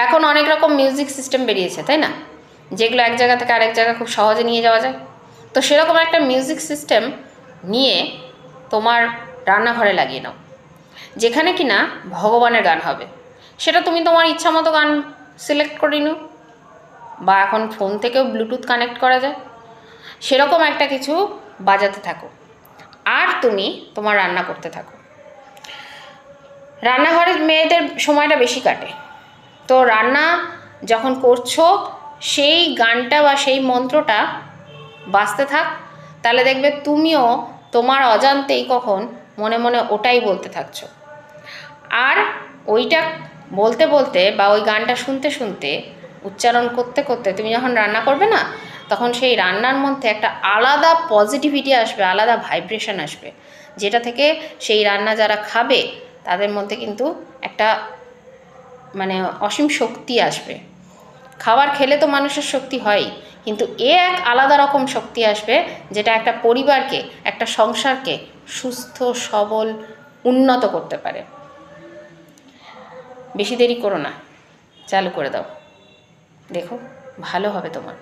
এখন অনেক রকম মিউজিক সিস্টেম বেরিয়েছে, তাই না, যেগুলো এক জায়গা থেকে আরেক জায়গা খুব সহজে নিয়ে যাওয়া যায়। তো সেরকম একটা মিউজিক সিস্টেম নিয়ে তোমার রান্নাঘরে লাগিয়ে নাও, যেখানে কি না ভগবানের গান হবে। সেটা তুমি তোমার ইচ্ছা মতো গান সিলেক্ট করে নিও, বা এখন ফোন থেকেও ব্লুটুথ কানেক্ট করা যায়, সেরকম একটা কিছু বাজাতে থাকো, আর তুমি তোমার রান্না করতে থাকো। রান্নাঘরে মেয়েদের সময়টা বেশি কাটে, তো রান্না যখন করছো সেই গানটা বা সেই মন্ত্রটা বাজতে থাক, তাহলে দেখবে তুমিও তোমার অজান্তেই কখন মনে মনে ওটাই বলতে থাকছো। আর ওইটা বলতে বলতে বা ওই গানটা শুনতে শুনতে উচ্চারণ করতে করতে তুমি যখন রান্না করবে না, তখন সেই রান্নার মধ্যে একটা আলাদা পজিটিভিটি আসবে, আলাদা ভাইব্রেশন আসবে, যেটা থেকে সেই রান্না যারা খাবে তাদের মধ্যে কিন্তু একটা মানে অসীম শক্তি আসবে। খাবার খেলে তো মানুষের শক্তি হয়ই, কিন্তু এক আলাদা রকম শক্তি আসবে, যেটা একটা পরিবারকে, একটা সংসারকে সুস্থ সবল উন্নত করতে পারে। বেশি দেরি করো না, চালু করে দাও, দেখো ভালো হবে তোমার।